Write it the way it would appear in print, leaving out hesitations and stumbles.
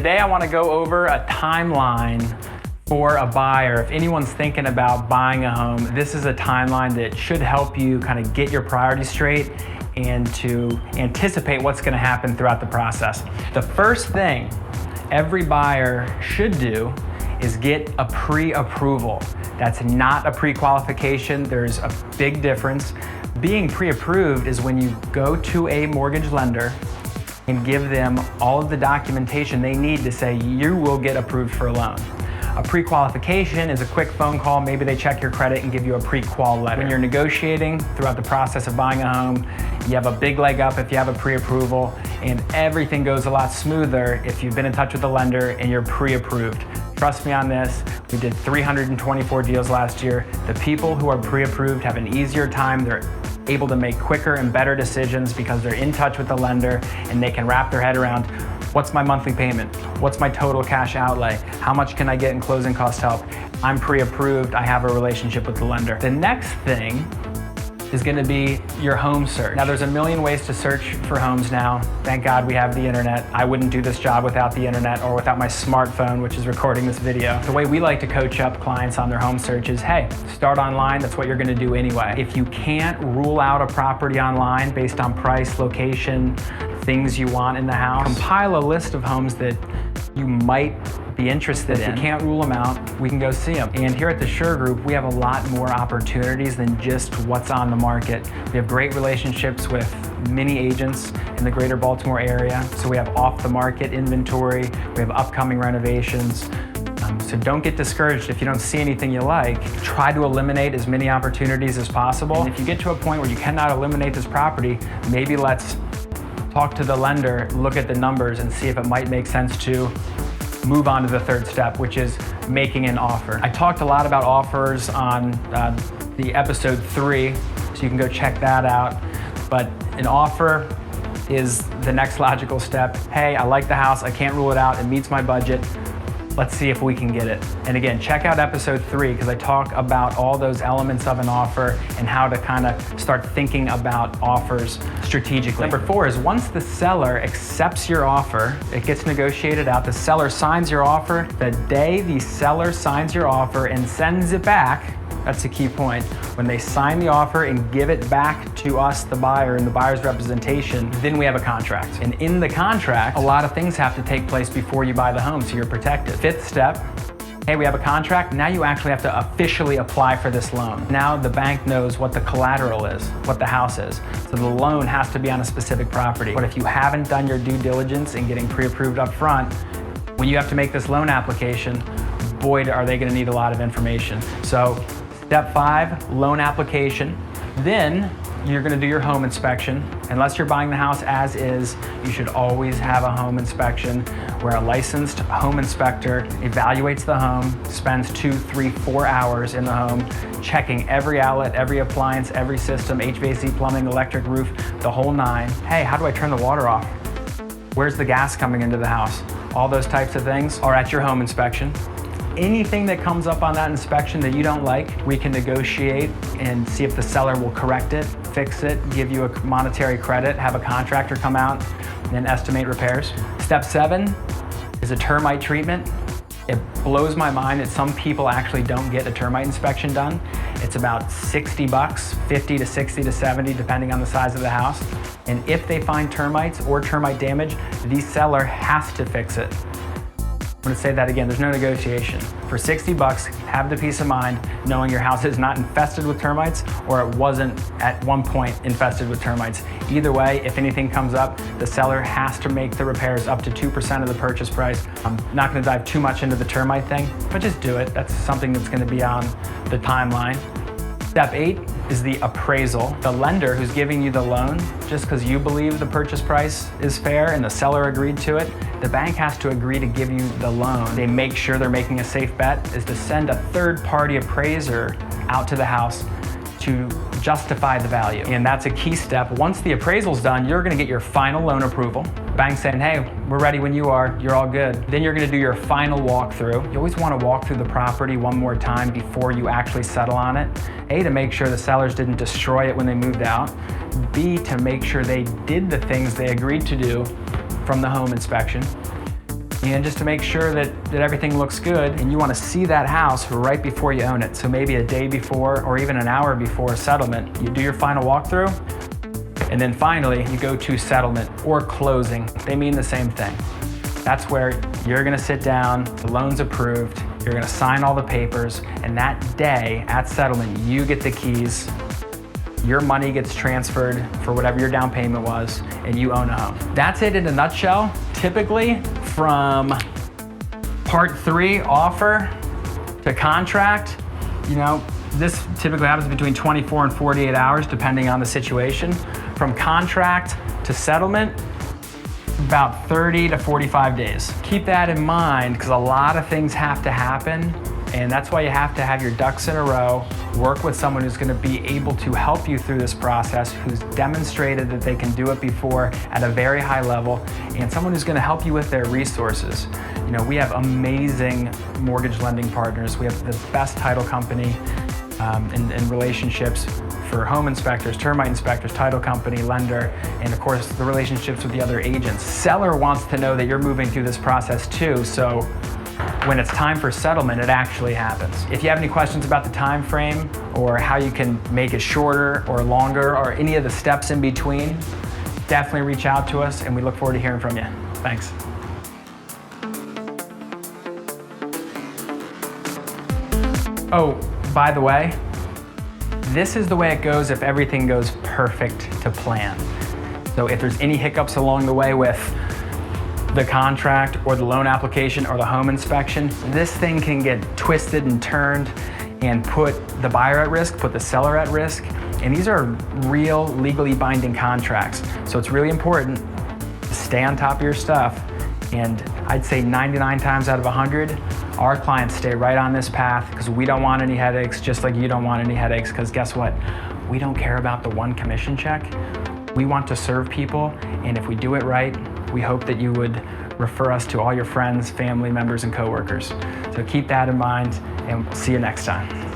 Today I want to go over a timeline for a buyer. If anyone's thinking about buying a home, this is a timeline that should help you kind of get your priorities straight and to anticipate what's going to happen throughout the process. The first thing every buyer should do is get a pre-approval. That's not a pre-qualification. There's a big difference. Being pre-approved is when you go to a mortgage lender and give them all of the documentation they need to say you will get approved for a loan. A pre-qualification is a quick phone call. Maybe they check your credit and give you a pre-qual letter. When you're negotiating throughout the process of buying a home, you have a big leg up if you have a pre-approval, and everything goes a lot smoother if you've been in touch with the lender and you're pre-approved. Trust me on this, we did 324 deals last year. The people who are pre-approved have an easier time. They're able to make quicker and better decisions because they're in touch with the lender and they can wrap their head around, what's my monthly payment? What's my total cash outlay? How much can I get in closing cost help? I'm pre-approved, I have a relationship with the lender. The next thing is gonna be your home search. Now there's a million ways to search for homes now. Thank God we have the internet. I wouldn't do this job without the internet or without my smartphone, which is recording this video. The way we like to coach up clients on their home search is, hey, start online, that's what you're gonna do anyway. If you can't rule out a property online based on price, location, things you want in the house, compile a list of homes that you might be interested in. If you can't rule them out, we can go see them. And here at the Sure Group, we have a lot more opportunities than just what's on the market. We have great relationships with many agents in the greater Baltimore area. So we have off the market inventory, we have upcoming renovations. So don't get discouraged if you don't see anything you like. Try to eliminate as many opportunities as possible. And if you get to a point where you cannot eliminate this property, maybe let's talk to the lender, look at the numbers, and see if it might make sense to move on to the third step, which is making an offer. I talked a lot about offers on the episode 3, so you can go check that out. But an offer is the next logical step. Hey, I like the house, I can't rule it out, it meets my budget. Let's see if we can get it. And again, check out episode 3 because I talk about all those elements of an offer and how to kind of start thinking about offers strategically. Number 4 is once the seller accepts your offer, it gets negotiated out, the seller signs your offer. The day the seller signs your offer and sends it back, that's a key point. When they sign the offer and give it back to us, the buyer, and the buyer's representation, then we have a contract. And in the contract, a lot of things have to take place before you buy the home, so you're protected. 5th step, hey, we have a contract. Now you actually have to officially apply for this loan. Now the bank knows what the collateral is, what the house is. So the loan has to be on a specific property. But if you haven't done your due diligence in getting pre-approved up front, when you have to make this loan application, boy, are they gonna need a lot of information. So step 5, loan application. Then you're gonna do your home inspection. Unless you're buying the house as is, you should always have a home inspection where a licensed home inspector evaluates the home, spends 2, 3, 4 hours in the home, checking every outlet, every appliance, every system, HVAC, plumbing, electric, roof, the whole 9. Hey, how do I turn the water off? Where's the gas coming into the house? All those types of things are at your home inspection. Anything that comes up on that inspection that you don't like, we can negotiate and see if the seller will correct it, fix it, give you a monetary credit, have a contractor come out and estimate repairs. Step 7 is a termite treatment. It blows my mind that some people actually don't get a termite inspection done. It's about $60, 50 to 60 to 70, depending on the size of the house. And if they find termites or termite damage, the seller has to fix it. I'm gonna say that again, there's no negotiation. For $60, have the peace of mind knowing your house is not infested with termites or it wasn't at one point infested with termites. Either way, if anything comes up, the seller has to make the repairs up to 2% of the purchase price. I'm not gonna dive too much into the termite thing, but just do it. That's something that's gonna be on the timeline. Step 8 is the appraisal. The lender who's giving you the loan, just because you believe the purchase price is fair and the seller agreed to it, the bank has to agree to give you the loan. They make sure they're making a safe bet is to send a third-party appraiser out to the house to justify the value. And that's a key step. Once the appraisal's done, you're gonna get your final loan approval. Bank saying, hey, we're ready when you are, you're all good. Then you're gonna do your final walkthrough. You always wanna walk through the property one more time before you actually settle on it. A, to make sure the sellers didn't destroy it when they moved out. B, to make sure they did the things they agreed to do from the home inspection. and just to make sure that everything looks good. And you want to see that house right before you own it. So maybe a day before or even an hour before settlement, you do your final walkthrough, and then finally you go to settlement or closing. They mean the same thing. That's where you're going to sit down, the loan's approved, you're going to sign all the papers, and that day at settlement you get the keys. Your money gets transferred for whatever your down payment was, and you own a home. That's it in a nutshell. Typically, from part 3, offer, to contract, this typically happens between 24 and 48 hours, depending on the situation. From contract to settlement, about 30 to 45 days. Keep that in mind, because a lot of things have to happen. And that's why you have to have your ducks in a row, work with someone who's going to be able to help you through this process, who's demonstrated that they can do it before at a very high level, and someone who's going to help you with their resources. We have amazing mortgage lending partners. We have the best title company in relationships for home inspectors, termite inspectors, title company, lender, and of course the relationships with the other agents. Seller wants to know that you're moving through this process too, so when it's time for settlement, it actually happens. If you have any questions about the time frame or how you can make it shorter or longer or any of the steps in between, definitely reach out to us, and we look forward to hearing from you. Thanks. Oh, by the way, this is the way it goes if everything goes perfect to plan. So if there's any hiccups along the way with the contract or the loan application or the home inspection, this thing can get twisted and turned and put the buyer at risk, put the seller at risk. And these are real legally binding contracts. So it's really important to stay on top of your stuff. And I'd say 99 times out of 100, our clients stay right on this path because we don't want any headaches, just like you don't want any headaches, because guess what? We don't care about the one commission check. We want to serve people, and if we do it right, we hope that you would refer us to all your friends, family members, and coworkers. So keep that in mind, and we'll see you next time.